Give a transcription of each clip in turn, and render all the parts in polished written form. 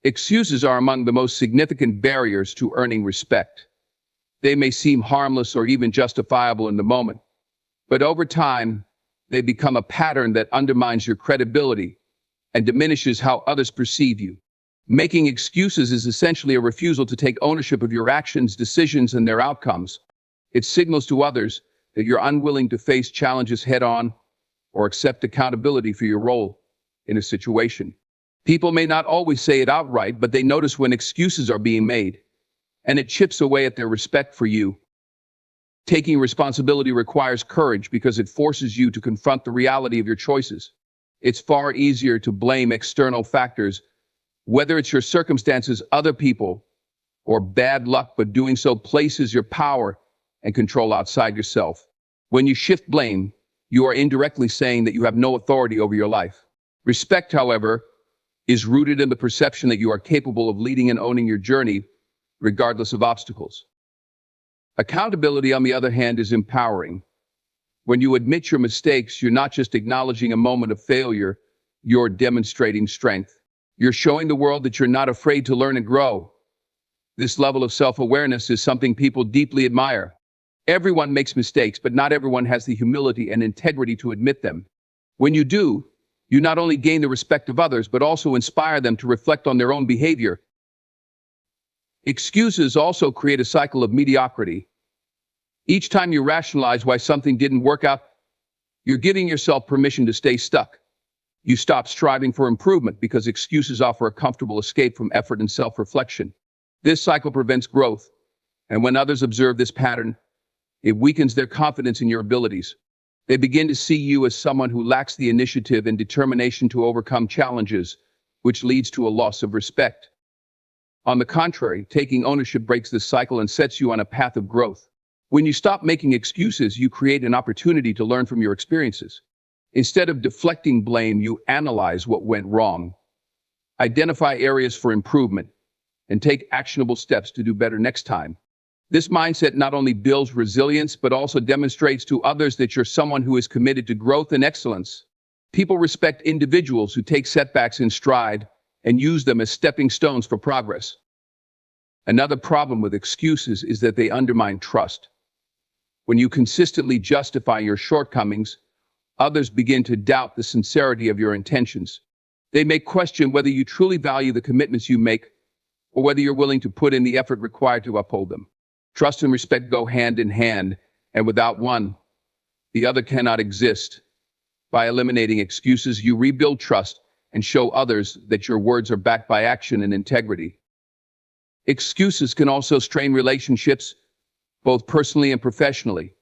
Excuses are among the most significant barriers to earning respect. They may seem harmless or even justifiable in the moment, but over time, they become a pattern that undermines your credibility and diminishes how others perceive you. Making excuses is essentially a refusal to take ownership of your actions, decisions, and their outcomes. It signals to others that you're unwilling to face challenges head-on or accept accountability for your role in a situation. People may not always say it outright, but they notice when excuses are being made, and it chips away at their respect for you. Taking responsibility requires courage because it forces you to confront the reality of your choices. It's far easier to blame external factors, whether it's your circumstances, other people, or bad luck, but doing so places your power and control outside yourself. When you shift blame, you are indirectly saying that you have no authority over your life. Respect, however, is rooted in the perception that you are capable of leading and owning your journey, regardless of obstacles. Accountability, on the other hand, is empowering. When you admit your mistakes, you're not just acknowledging a moment of failure, you're demonstrating strength. You're showing the world that you're not afraid to learn and grow. This level of self-awareness is something people deeply admire. Everyone makes mistakes, but not everyone has the humility and integrity to admit them. When you do, you not only gain the respect of others, but also inspire them to reflect on their own behavior. Excuses also create a cycle of mediocrity. Each time you rationalize why something didn't work out, you're giving yourself permission to stay stuck. You stop striving for improvement because excuses offer a comfortable escape from effort and self-reflection. This cycle prevents growth, and when others observe this pattern, it weakens their confidence in your abilities. They begin to see you as someone who lacks the initiative and determination to overcome challenges, which leads to a loss of respect. On the contrary, taking ownership breaks this cycle and sets you on a path of growth. When you stop making excuses, you create an opportunity to learn from your experiences. Instead of deflecting blame, you analyze what went wrong, identify areas for improvement, and take actionable steps to do better next time. This mindset not only builds resilience, but also demonstrates to others that you're someone who is committed to growth and excellence. People respect individuals who take setbacks in stride and use them as stepping stones for progress. Another problem with excuses is that they undermine trust. When you consistently justify your shortcomings, others begin to doubt the sincerity of your intentions. They may question whether you truly value the commitments you make or whether you're willing to put in the effort required to uphold them. Trust and respect go hand in hand, and without one, the other cannot exist. By eliminating excuses, you rebuild trust and show others that your words are backed by action and integrity. Excuses can also strain relationships, both personally and professionally.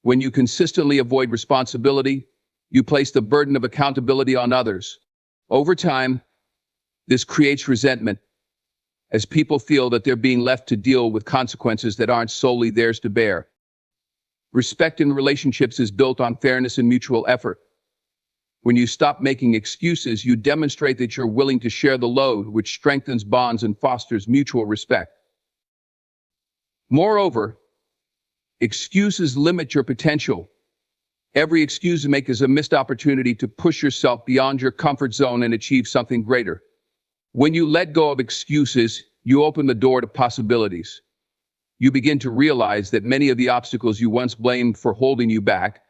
When you consistently avoid responsibility, you place the burden of accountability on others. Over time, this creates resentment, as people feel that they're being left to deal with consequences that aren't solely theirs to bear. Respect in relationships is built on fairness and mutual effort. When you stop making excuses, you demonstrate that you're willing to share the load, which strengthens bonds and fosters mutual respect. Moreover, excuses limit your potential. Every excuse you make is a missed opportunity to push yourself beyond your comfort zone and achieve something greater. When you let go of excuses, you open the door to possibilities. You begin to realize that many of the obstacles you once blamed for holding you back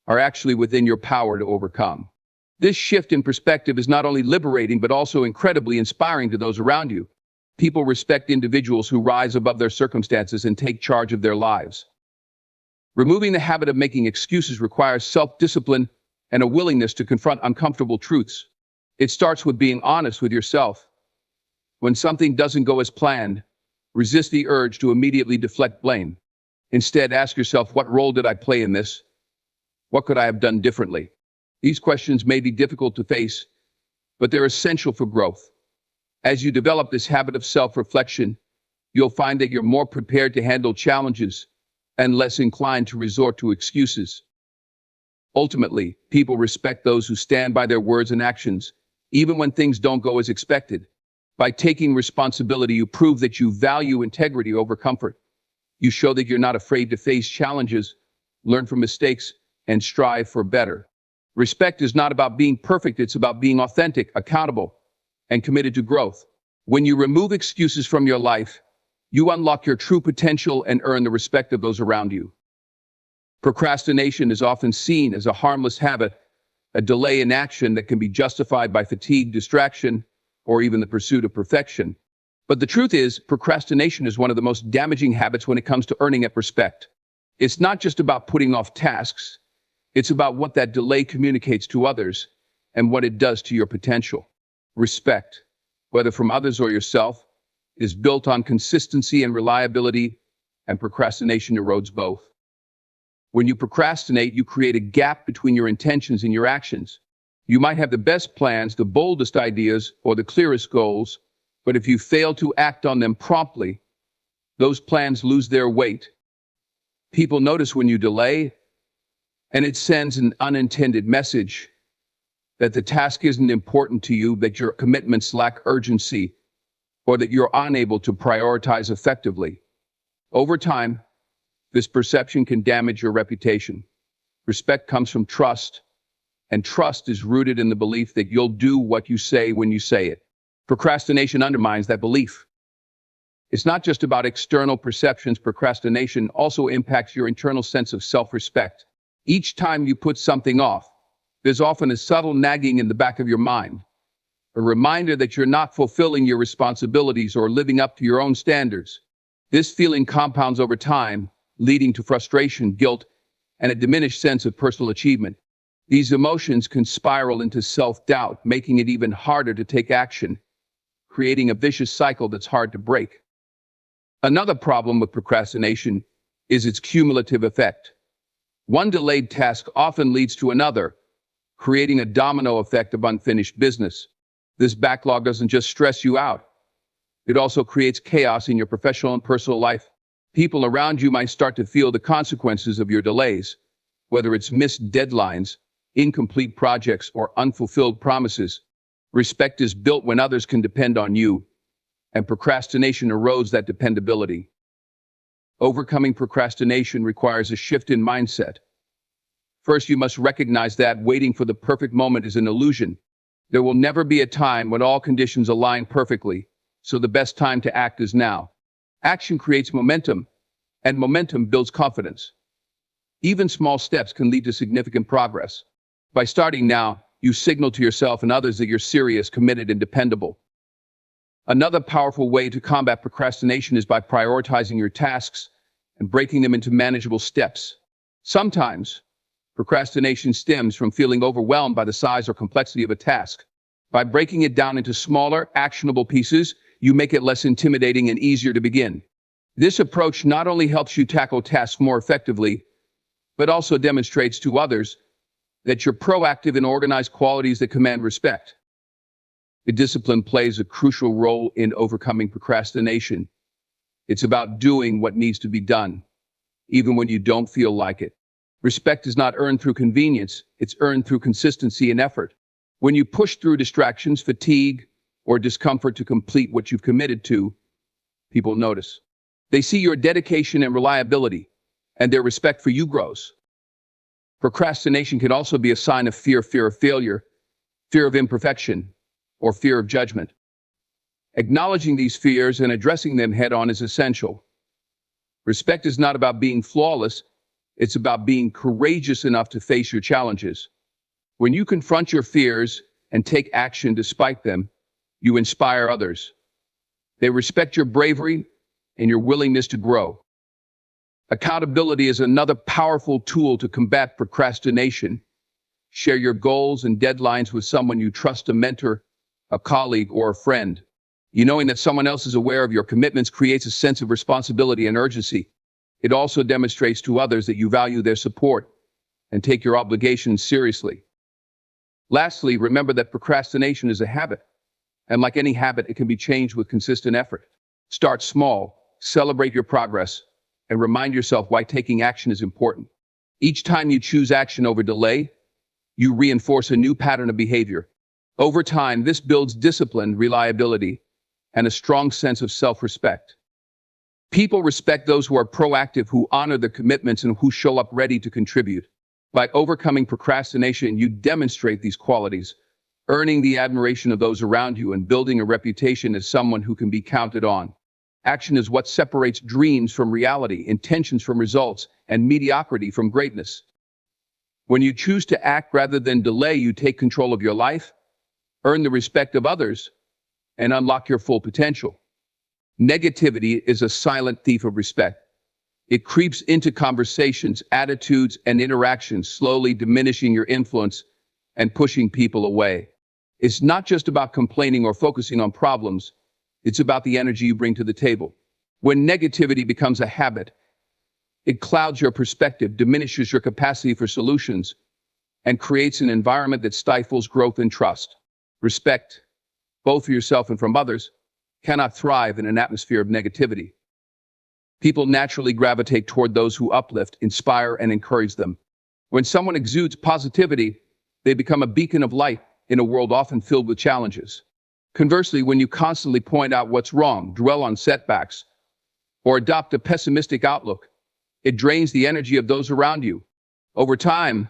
are actually within your power to overcome. This shift in perspective is not only liberating, but also incredibly inspiring to those around you. People respect individuals who rise above their circumstances and take charge of their lives. Removing the habit of making excuses requires self-discipline and a willingness to confront uncomfortable truths. It starts with being honest with yourself. When something doesn't go as planned, resist the urge to immediately deflect blame. Instead, ask yourself, what role did I play in this? What could I have done differently? These questions may be difficult to face, but they're essential for growth. As you develop this habit of self-reflection, you'll find that you're more prepared to handle challenges and less inclined to resort to excuses. Ultimately, people respect those who stand by their words and actions, even when things don't go as expected. By taking responsibility, you prove that you value integrity over comfort. You show that you're not afraid to face challenges, learn from mistakes, and strive for better. Respect is not about being perfect, it's about being authentic, accountable, and committed to growth. When you remove excuses from your life, you unlock your true potential and earn the respect of those around you. Procrastination is often seen as a harmless habit, a delay in action that can be justified by fatigue, distraction, or even the pursuit of perfection. But the truth is, procrastination is one of the most damaging habits when it comes to earning respect. It's not just about putting off tasks, it's about what that delay communicates to others and what it does to your potential. Respect, whether from others or yourself, is built on consistency and reliability, and procrastination erodes both. When you procrastinate, you create a gap between your intentions and your actions. You might have the best plans, the boldest ideas, or the clearest goals, but if you fail to act on them promptly, those plans lose their weight. People notice when you delay, and it sends an unintended message that the task isn't important to you, that your commitments lack urgency, or that you're unable to prioritize effectively. Over time, this perception can damage your reputation. Respect comes from trust, and trust is rooted in the belief that you'll do what you say when you say it. Procrastination undermines that belief. It's not just about external perceptions. Procrastination also impacts your internal sense of self-respect. Each time you put something off, there's often a subtle nagging in the back of your mind, a reminder that you're not fulfilling your responsibilities or living up to your own standards. This feeling compounds over time, leading to frustration, guilt, and a diminished sense of personal achievement. These emotions can spiral into self-doubt, making it even harder to take action, creating a vicious cycle that's hard to break. Another problem with procrastination is its cumulative effect. One delayed task often leads to another, creating a domino effect of unfinished business. This backlog doesn't just stress you out, it also creates chaos in your professional and personal life. People around you might start to feel the consequences of your delays, whether it's missed deadlines, incomplete projects, or unfulfilled promises. Respect is built when others can depend on you, and procrastination erodes that dependability. Overcoming procrastination requires a shift in mindset. First, you must recognize that waiting for the perfect moment is an illusion. There will never be a time when all conditions align perfectly, so the best time to act is now. Action creates momentum, and momentum builds confidence. Even small steps can lead to significant progress. By starting now, you signal to yourself and others that you're serious, committed, and dependable. Another powerful way to combat procrastination is by prioritizing your tasks and breaking them into manageable steps. Sometimes, procrastination stems from feeling overwhelmed by the size or complexity of a task. By breaking it down into smaller, actionable pieces, you make it less intimidating and easier to begin. This approach not only helps you tackle tasks more effectively, but also demonstrates to others that you're proactive and organized, qualities that command respect. The discipline plays a crucial role in overcoming procrastination. It's about doing what needs to be done, even when you don't feel like it. Respect is not earned through convenience, it's earned through consistency and effort. When you push through distractions, fatigue, or discomfort to complete what you've committed to, people notice. They see your dedication and reliability, and their respect for you grows. Procrastination can also be a sign of fear of failure, fear of imperfection, or fear of judgment. Acknowledging these fears and addressing them head-on is essential. Respect is not about being flawless, it's about being courageous enough to face your challenges. When you confront your fears and take action despite them, you inspire others. They respect your bravery and your willingness to grow. Accountability is another powerful tool to combat procrastination. Share your goals and deadlines with someone you trust, a mentor, a colleague, or a friend. Knowing that someone else is aware of your commitments creates a sense of responsibility and urgency. It also demonstrates to others that you value their support and take your obligations seriously. Lastly, remember that procrastination is a habit, and like any habit, it can be changed with consistent effort. Start small, celebrate your progress, and remind yourself why taking action is important. Each time you choose action over delay, you reinforce a new pattern of behavior. Over time, this builds discipline, reliability, and a strong sense of self-respect. People respect those who are proactive, who honor their commitments, and who show up ready to contribute. By overcoming procrastination, you demonstrate these qualities, earning the admiration of those around you and building a reputation as someone who can be counted on. Action is what separates dreams from reality, intentions from results, and mediocrity from greatness. When you choose to act rather than delay, you take control of your life, earn the respect of others, and unlock your full potential. Negativity is a silent thief of respect. It creeps into conversations, attitudes, and interactions, slowly diminishing your influence and pushing people away. It's not just about complaining or focusing on problems. It's about the energy you bring to the table. When negativity becomes a habit, it clouds your perspective, diminishes your capacity for solutions, and creates an environment that stifles growth and trust. Respect, both for yourself and from others, cannot thrive in an atmosphere of negativity. People naturally gravitate toward those who uplift, inspire, and encourage them. When someone exudes positivity, they become a beacon of light in a world often filled with challenges. Conversely, when you constantly point out what's wrong, dwell on setbacks, or adopt a pessimistic outlook, it drains the energy of those around you. Over time,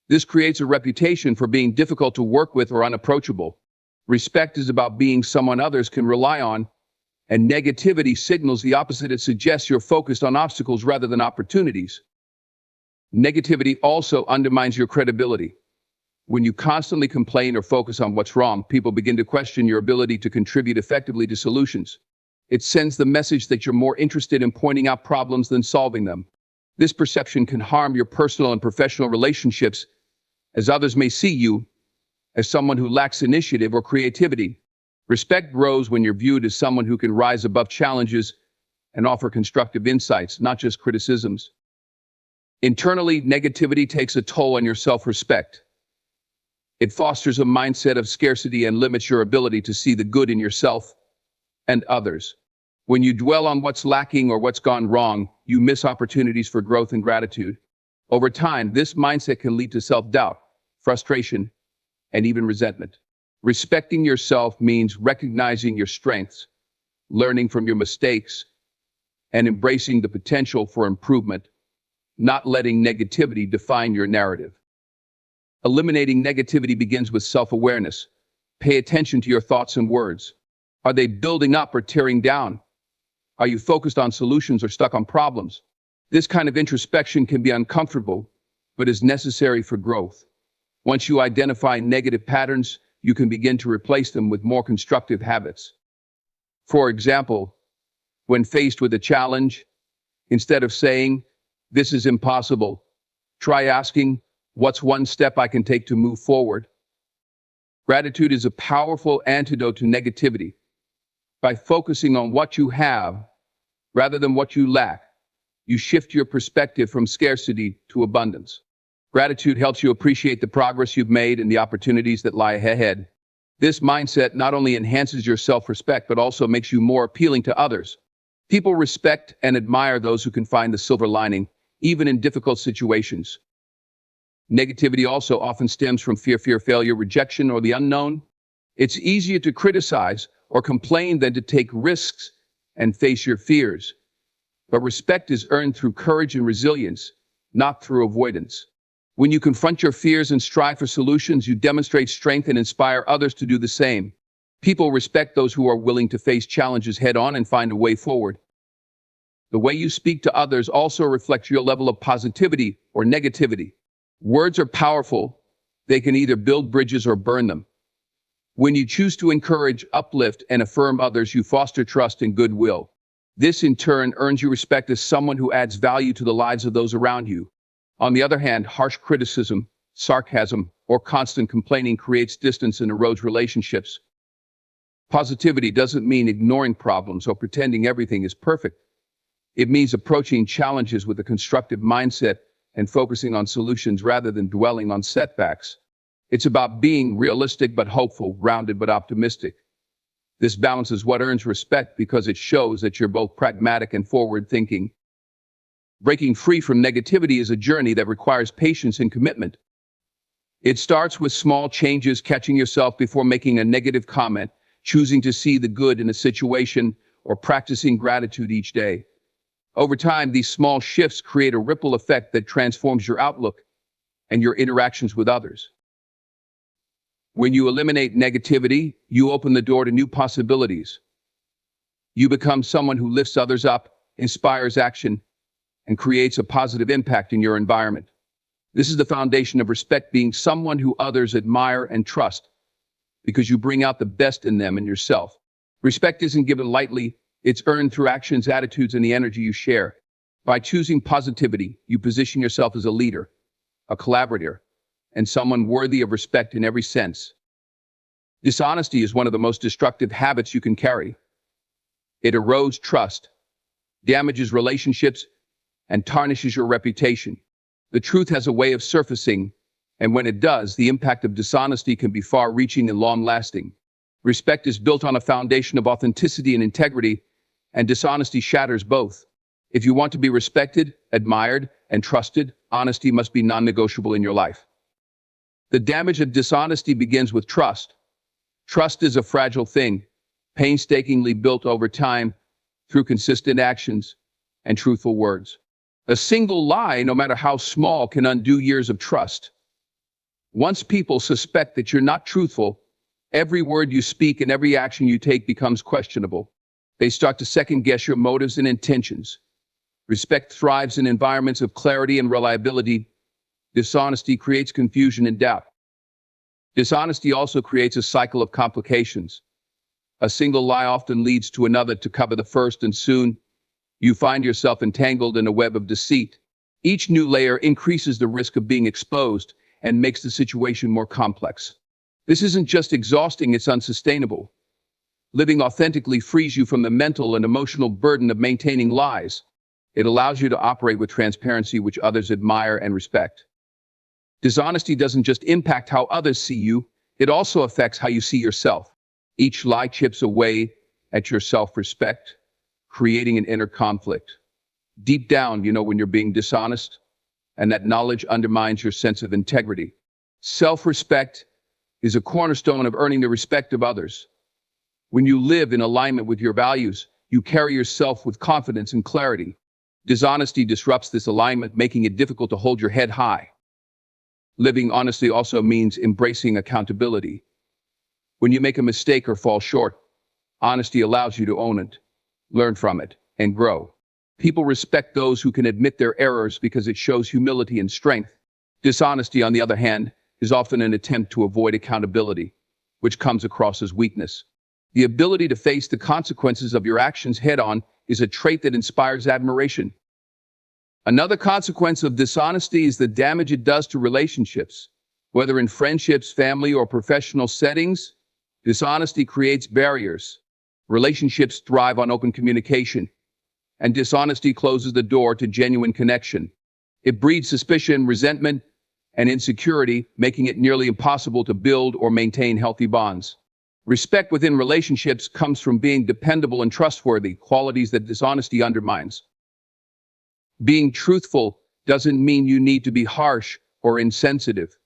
this creates a reputation for being difficult to work with or unapproachable. Respect is about being someone others can rely on, and negativity signals the opposite. It suggests you're focused on obstacles rather than opportunities. Negativity also undermines your credibility. When you constantly complain or focus on what's wrong, people begin to question your ability to contribute effectively to solutions. It sends the message that you're more interested in pointing out problems than solving them. This perception can harm your personal and professional relationships, as others may see you as someone who lacks initiative or creativity. Respect grows when you're viewed as someone who can rise above challenges and offer constructive insights, not just criticisms. Internally, negativity takes a toll on your self-respect. It fosters a mindset of scarcity and limits your ability to see the good in yourself and others. When you dwell on what's lacking or what's gone wrong, you miss opportunities for growth and gratitude. Over time, this mindset can lead to self-doubt, frustration, and even resentment. Respecting yourself means recognizing your strengths, learning from your mistakes, and embracing the potential for improvement, not letting negativity define your narrative. Eliminating negativity begins with self-awareness. Pay attention to your thoughts and words. Are they building up or tearing down? Are you focused on solutions or stuck on problems? This kind of introspection can be uncomfortable, but is necessary for growth. Once you identify negative patterns, you can begin to replace them with more constructive habits. For example, when faced with a challenge, instead of saying, "This is impossible," try asking, "What's one step I can take to move forward?" Gratitude is a powerful antidote to negativity. By focusing on what you have rather than what you lack, you shift your perspective from scarcity to abundance. Gratitude helps you appreciate the progress you've made and the opportunities that lie ahead. This mindset not only enhances your self-respect, but also makes you more appealing to others. People respect and admire those who can find the silver lining, even in difficult situations. Negativity also often stems from fear, failure, rejection, or the unknown. It's easier to criticize or complain than to take risks and face your fears. But respect is earned through courage and resilience, not through avoidance. When you confront your fears and strive for solutions, you demonstrate strength and inspire others to do the same. People respect those who are willing to face challenges head-on and find a way forward. The way you speak to others also reflects your level of positivity or negativity. Words are powerful. They can either build bridges or burn them. When you choose to encourage, uplift, and affirm others, you foster trust and goodwill. This, in turn, earns you respect as someone who adds value to the lives of those around you. On the other hand, harsh criticism, sarcasm, or constant complaining creates distance and erodes relationships. Positivity doesn't mean ignoring problems or pretending everything is perfect. It means approaching challenges with a constructive mindset and focusing on solutions rather than dwelling on setbacks. It's about being realistic but hopeful, grounded but optimistic. This balance is what earns respect because it shows that you're both pragmatic and forward-thinking. Breaking free from negativity is a journey that requires patience and commitment. It starts with small changes, catching yourself before making a negative comment, choosing to see the good in a situation, or practicing gratitude each day. Over time, these small shifts create a ripple effect that transforms your outlook and your interactions with others. When you eliminate negativity, you open the door to new possibilities. You become someone who lifts others up, inspires action, and creates a positive impact in your environment. This is the foundation of respect, being someone who others admire and trust because you bring out the best in them and yourself. Respect isn't given lightly, it's earned through actions, attitudes, and the energy you share. By choosing positivity, you position yourself as a leader, a collaborator, and someone worthy of respect in every sense. Dishonesty is one of the most destructive habits you can carry. It erodes trust, damages relationships, and tarnishes your reputation. The truth has a way of surfacing, and when it does, the impact of dishonesty can be far-reaching and long-lasting. Respect is built on a foundation of authenticity and integrity, and dishonesty shatters both. If you want to be respected, admired, and trusted, honesty must be non-negotiable in your life. The damage of dishonesty begins with trust. Trust is a fragile thing, painstakingly built over time through consistent actions and truthful words. A single lie, no matter how small, can undo years of trust. Once people suspect that you're not truthful, every word you speak and every action you take becomes questionable. They start to second-guess your motives and intentions. Respect thrives in environments of clarity and reliability. Dishonesty creates confusion and doubt. Dishonesty also creates a cycle of complications. A single lie often leads to another to cover the first, and soon you find yourself entangled in a web of deceit. Each new layer increases the risk of being exposed and makes the situation more complex. This isn't just exhausting, it's unsustainable. Living authentically frees you from the mental and emotional burden of maintaining lies. It allows you to operate with transparency, which others admire and respect. Dishonesty doesn't just impact how others see you, it also affects how you see yourself. Each lie chips away at your self-respect, creating an inner conflict. Deep down, you know when you're being dishonest, and that knowledge undermines your sense of integrity. Self-respect is a cornerstone of earning the respect of others. When you live in alignment with your values, you carry yourself with confidence and clarity. Dishonesty disrupts this alignment, making it difficult to hold your head high. Living honestly also means embracing accountability. When you make a mistake or fall short, honesty allows you to own it, learn from it, and grow. People respect those who can admit their errors because it shows humility and strength. Dishonesty, on the other hand, is often an attempt to avoid accountability, which comes across as weakness. The ability to face the consequences of your actions head-on is a trait that inspires admiration. Another consequence of dishonesty is the damage it does to relationships. Whether in friendships, family, or professional settings, dishonesty creates barriers. Relationships thrive on open communication, and dishonesty closes the door to genuine connection. It breeds suspicion, resentment, and insecurity, making it nearly impossible to build or maintain healthy bonds. Respect within relationships comes from being dependable and trustworthy, qualities that dishonesty undermines. Being truthful doesn't mean you need to be harsh or insensitive.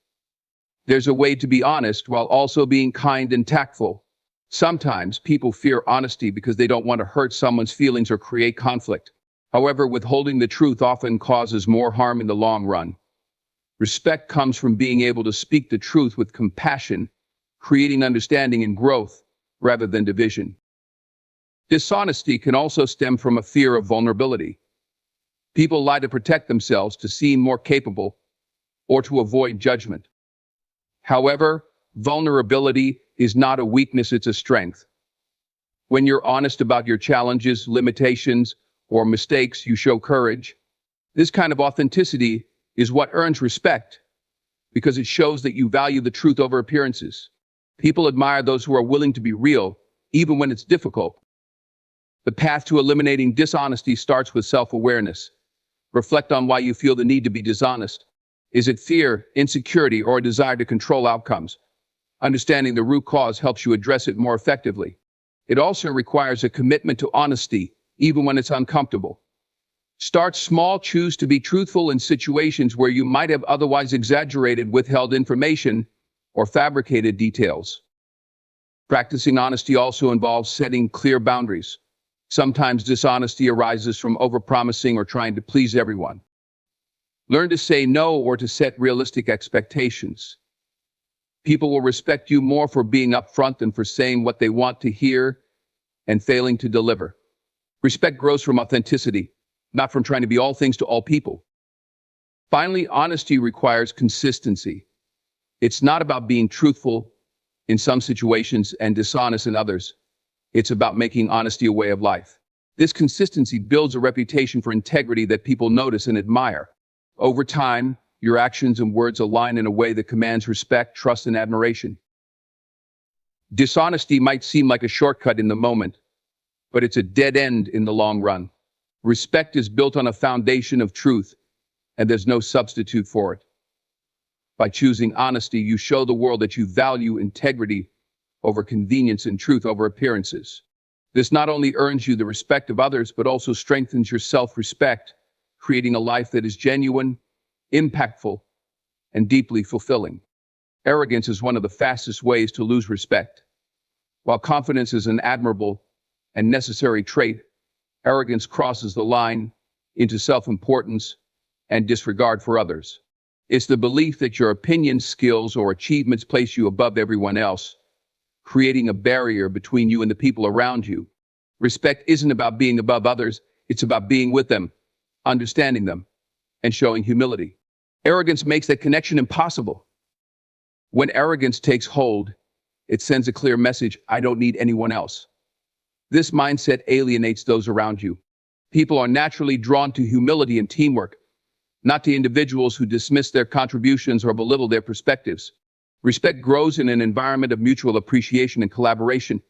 There's a way to be honest while also being kind and tactful. Sometimes people fear honesty because they don't want to hurt someone's feelings or create conflict. However, withholding the truth often causes more harm in the long run. Respect comes from being able to speak the truth with compassion, creating understanding and growth rather than division. Dishonesty can also stem from a fear of vulnerability. People lie to protect themselves, to seem more capable, or to avoid judgment. However, vulnerability is not a weakness, it's a strength. When you're honest about your challenges, limitations, or mistakes, you show courage. This kind of authenticity is what earns respect, because it shows that you value the truth over appearances. People admire those who are willing to be real, even when it's difficult. The path to eliminating dishonesty starts with self-awareness. Reflect on why you feel the need to be dishonest. Is it fear, insecurity, or a desire to control outcomes? Understanding the root cause helps you address it more effectively. It also requires a commitment to honesty, even when it's uncomfortable. Start small, choose to be truthful in situations where you might have otherwise exaggerated, withheld information, or fabricated details. Practicing honesty also involves setting clear boundaries. Sometimes dishonesty arises from overpromising or trying to please everyone. Learn to say no or to set realistic expectations. People will respect you more for being upfront than for saying what they want to hear and failing to deliver. Respect grows from authenticity, not from trying to be all things to all people. Finally, honesty requires consistency. It's not about being truthful in some situations and dishonest in others. It's about making honesty a way of life. This consistency builds a reputation for integrity that people notice and admire. Over time, your actions and words align in a way that commands respect, trust, and admiration. Dishonesty might seem like a shortcut in the moment, but it's a dead end in the long run. Respect is built on a foundation of truth, and there's no substitute for it. By choosing honesty, you show the world that you value integrity over convenience and truth over appearances. This not only earns you the respect of others, but also strengthens your self-respect, creating a life that is genuine, impactful, and deeply fulfilling. Arrogance is one of the fastest ways to lose respect. While confidence is an admirable and necessary trait, arrogance crosses the line into self-importance and disregard for others. It's the belief that your opinions, skills, or achievements place you above everyone else, creating a barrier between you and the people around you. Respect isn't about being above others, it's about being with them, understanding them, and showing humility. Arrogance makes that connection impossible. When arrogance takes hold, it sends a clear message: I don't need anyone else. This mindset alienates those around you. People are naturally drawn to humility and teamwork, not to individuals who dismiss their contributions or belittle their perspectives. Respect grows in an environment of mutual appreciation and collaboration,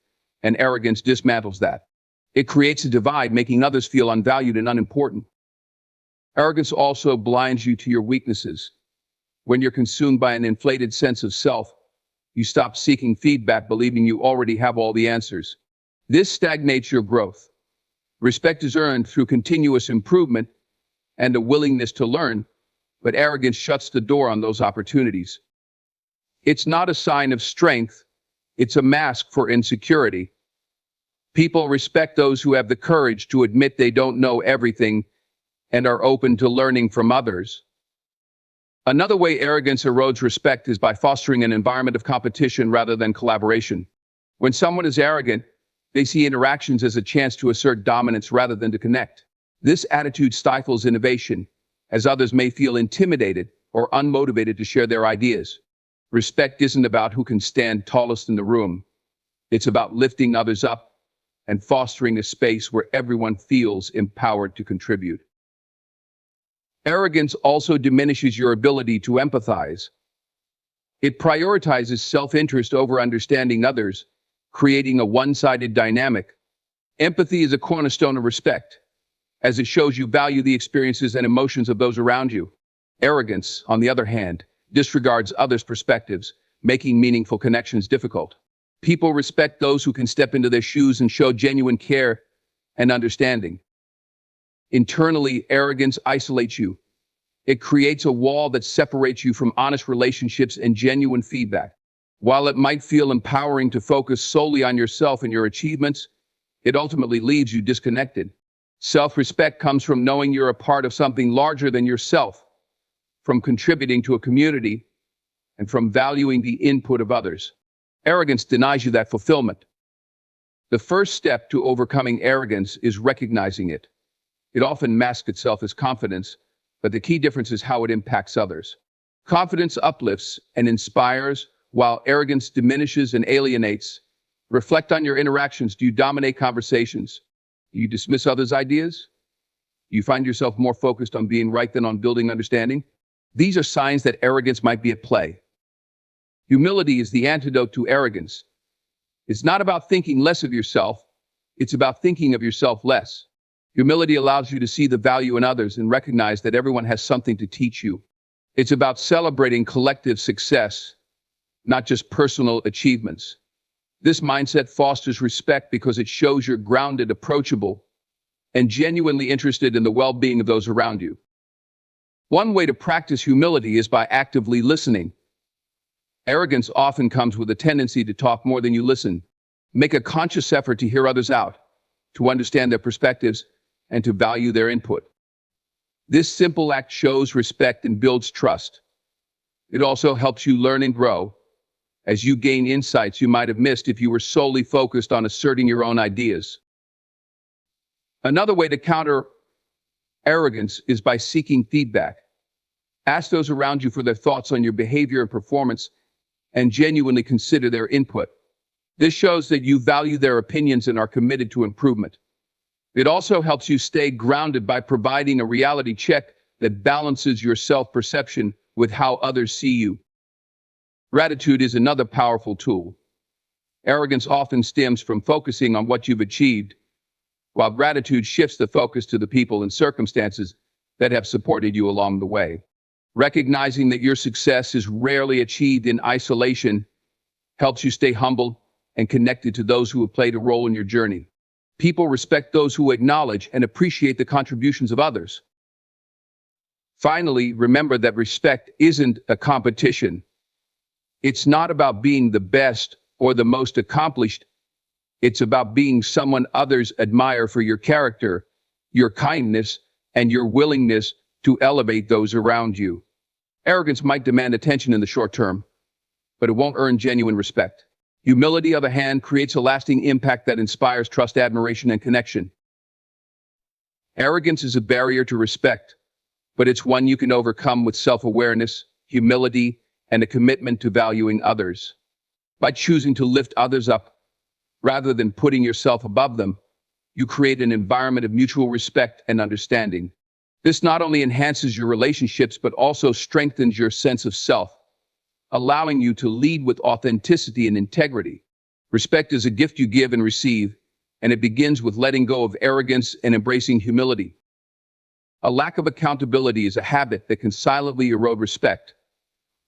and arrogance dismantles that. It creates a divide, making others feel unvalued and unimportant. Arrogance also blinds you to your weaknesses. When you're consumed by an inflated sense of self, you stop seeking feedback, believing you already have all the answers. This stagnates your growth. Respect is earned through continuous improvement and a willingness to learn, but arrogance shuts the door on those opportunities. It's not a sign of strength, it's a mask for insecurity. People respect those who have the courage to admit they don't know everything and are open to learning from others. Another way arrogance erodes respect is by fostering an environment of competition rather than collaboration. When someone is arrogant, they see interactions as a chance to assert dominance rather than to connect. This attitude stifles innovation, as others may feel intimidated or unmotivated to share their ideas. Respect isn't about who can stand tallest in the room. It's about lifting others up and fostering a space where everyone feels empowered to contribute. Arrogance also diminishes your ability to empathize. It prioritizes self-interest over understanding others, creating a one-sided dynamic. Empathy is a cornerstone of respect, as it shows you value the experiences and emotions of those around you. Arrogance, on the other hand, disregards others' perspectives, making meaningful connections difficult. People respect those who can step into their shoes and show genuine care and understanding. Internally, arrogance isolates you. It creates a wall that separates you from honest relationships and genuine feedback. While it might feel empowering to focus solely on yourself and your achievements, it ultimately leaves you disconnected. Self-respect comes from knowing you're a part of something larger than yourself, from contributing to a community, and from valuing the input of others. Arrogance denies you that fulfillment. The first step to overcoming arrogance is recognizing it. It often masks itself as confidence, but the key difference is how it impacts others. Confidence uplifts and inspires, while arrogance diminishes and alienates. Reflect on your interactions. Do you dominate conversations? Do you dismiss others' ideas? Do you find yourself more focused on being right than on building understanding? These are signs that arrogance might be at play. Humility is the antidote to arrogance. It's not about thinking less of yourself, it's about thinking of yourself less. Humility allows you to see the value in others and recognize that everyone has something to teach you. It's about celebrating collective success, not just personal achievements. This mindset fosters respect because it shows you're grounded, approachable, and genuinely interested in the well-being of those around you. One way to practice humility is by actively listening. Arrogance often comes with a tendency to talk more than you listen. Make a conscious effort to hear others out, to understand their perspectives, and to value their input. This simple act shows respect and builds trust. It also helps you learn and grow, as you gain insights you might have missed if you were solely focused on asserting your own ideas. Another way to counter arrogance is by seeking feedback. Ask those around you for their thoughts on your behavior and performance, and genuinely consider their input. This shows that you value their opinions and are committed to improvement. It also helps you stay grounded by providing a reality check that balances your self-perception with how others see you. Gratitude is another powerful tool. Arrogance often stems from focusing on what you've achieved, while gratitude shifts the focus to the people and circumstances that have supported you along the way. Recognizing that your success is rarely achieved in isolation helps you stay humble and connected to those who have played a role in your journey. People respect those who acknowledge and appreciate the contributions of others. Finally, remember that respect isn't a competition. It's not about being the best or the most accomplished. It's about being someone others admire for your character, your kindness, and your willingness to elevate those around you. Arrogance might demand attention in the short term, but it won't earn genuine respect. Humility, on the other hand, creates a lasting impact that inspires trust, admiration, and connection. Arrogance is a barrier to respect, but it's one you can overcome with self-awareness, humility, and a commitment to valuing others. By choosing to lift others up, rather than putting yourself above them, you create an environment of mutual respect and understanding. This not only enhances your relationships, but also strengthens your sense of self, allowing you to lead with authenticity and integrity. Respect is a gift you give and receive, and it begins with letting go of arrogance and embracing humility. A lack of accountability is a habit that can silently erode respect.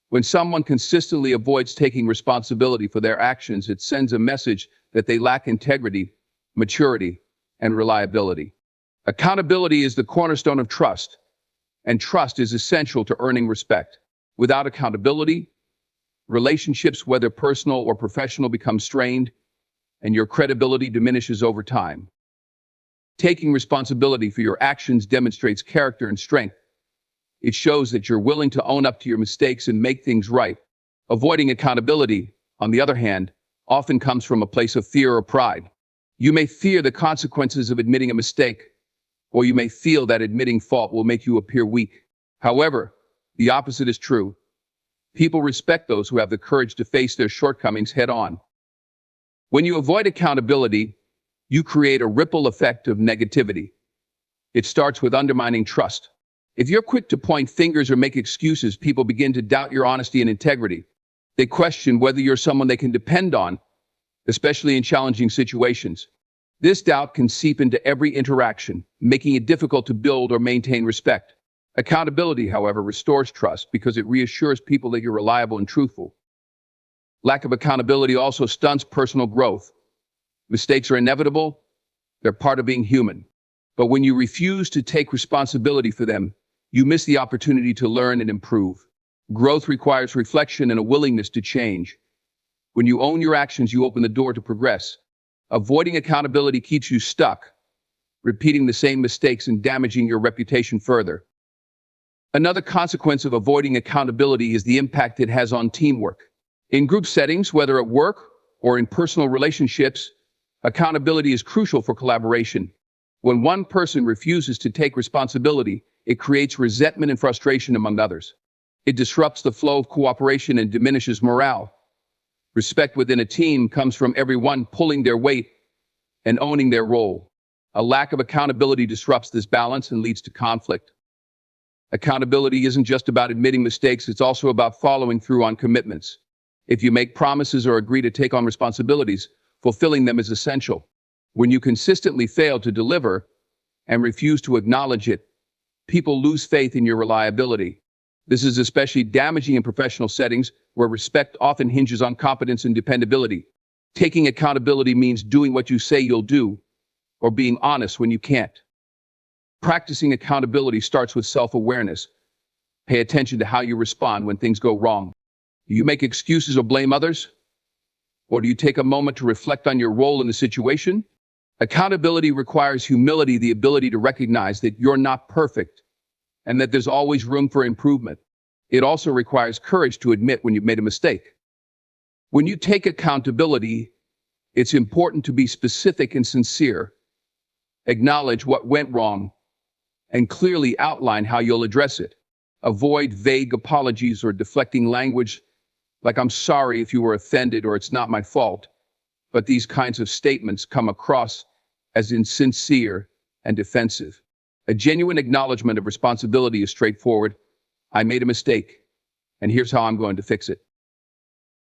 When someone consistently avoids taking responsibility for their actions, it sends a message that they lack integrity, maturity, and reliability. Accountability is the cornerstone of trust, and trust is essential to earning respect. Without accountability, relationships, whether personal or professional, become strained, and your credibility diminishes over time. Taking responsibility for your actions demonstrates character and strength. It shows that you're willing to own up to your mistakes and make things right. Avoiding accountability, on the other hand, often comes from a place of fear or pride. You may fear the consequences of admitting a mistake, or you may feel that admitting fault will make you appear weak. However, the opposite is true. People respect those who have the courage to face their shortcomings head-on. When you avoid accountability, you create a ripple effect of negativity. It starts with undermining trust. If you're quick to point fingers or make excuses, people begin to doubt your honesty and integrity. They question whether you're someone they can depend on, especially in challenging situations. This doubt can seep into every interaction, making it difficult to build or maintain respect. Accountability, however, restores trust because it reassures people that you're reliable and truthful. Lack of accountability also stunts personal growth. Mistakes are inevitable. They're part of being human. But when you refuse to take responsibility for them, you miss the opportunity to learn and improve. Growth requires reflection and a willingness to change. When you own your actions, you open the door to progress. Avoiding accountability keeps you stuck, repeating the same mistakes and damaging your reputation further. Another consequence of avoiding accountability is the impact it has on teamwork. In group settings, whether at work or in personal relationships, accountability is crucial for collaboration. When one person refuses to take responsibility, it creates resentment and frustration among others. It disrupts the flow of cooperation and diminishes morale. Respect within a team comes from everyone pulling their weight and owning their role. A lack of accountability disrupts this balance and leads to conflict. Accountability isn't just about admitting mistakes, it's also about following through on commitments. If you make promises or agree to take on responsibilities, fulfilling them is essential. When you consistently fail to deliver and refuse to acknowledge it, people lose faith in your reliability. This is especially damaging in professional settings where respect often hinges on competence and dependability. Taking accountability means doing what you say you'll do, or being honest when you can't. Practicing accountability starts with self-awareness. Pay attention to how you respond when things go wrong. Do you make excuses or blame others? Or do you take a moment to reflect on your role in the situation? Accountability requires humility, the ability to recognize that you're not perfect and that there's always room for improvement. It also requires courage to admit when you've made a mistake. When you take accountability, it's important to be specific and sincere. Acknowledge what went wrong and clearly outline how you'll address it. Avoid vague apologies or deflecting language like "I'm sorry if you were offended" or "it's not my fault." But these kinds of statements come across as insincere and defensive. A genuine acknowledgement of responsibility is straightforward. "I made a mistake, and here's how I'm going to fix it."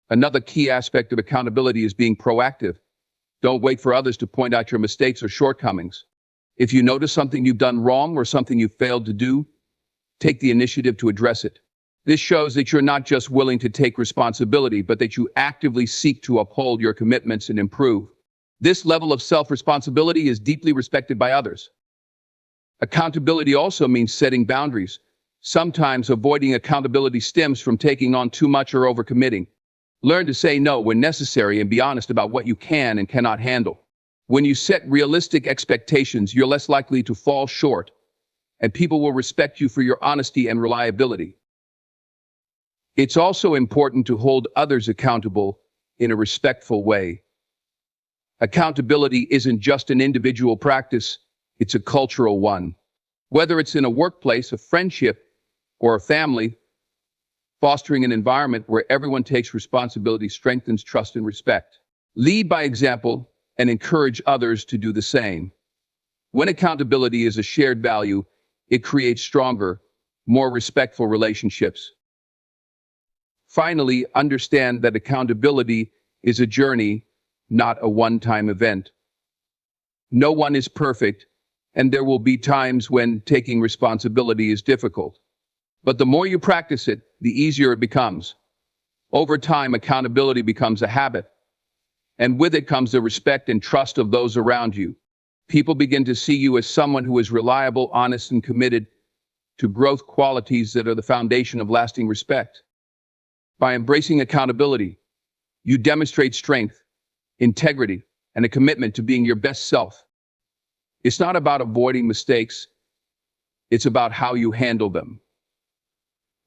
Another key aspect of accountability is being proactive. Don't wait for others to point out your mistakes or shortcomings. If you notice something you've done wrong or something you failed to do, take the initiative to address it. This shows that you're not just willing to take responsibility, but that you actively seek to uphold your commitments and improve. This level of self-responsibility is deeply respected by others. Accountability also means setting boundaries. Sometimes avoiding accountability stems from taking on too much or overcommitting. Learn to say no when necessary and be honest about what you can and cannot handle. When you set realistic expectations, you're less likely to fall short, and people will respect you for your honesty and reliability. It's also important to hold others accountable in a respectful way. Accountability isn't just an individual practice, it's a cultural one. Whether it's in a workplace, a friendship, or a family, fostering an environment where everyone takes responsibility strengthens trust and respect. Lead by example and encourage others to do the same. When accountability is a shared value, it creates stronger, more respectful relationships. Finally, understand that accountability is a journey, not a one-time event. No one is perfect, and there will be times when taking responsibility is difficult. But the more you practice it, the easier it becomes. Over time, accountability becomes a habit, and with it comes the respect and trust of those around you. People begin to see you as someone who is reliable, honest, and committed to growth, qualities that are the foundation of lasting respect. By embracing accountability, you demonstrate strength, integrity, and a commitment to being your best self. It's not about avoiding mistakes, it's about how you handle them.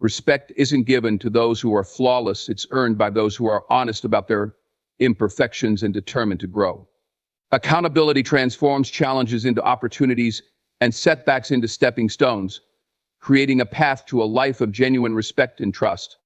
Respect isn't given to those who are flawless, it's earned by those who are honest about their imperfections and determined to grow. Accountability transforms challenges into opportunities and setbacks into stepping stones, creating a path to a life of genuine respect and trust.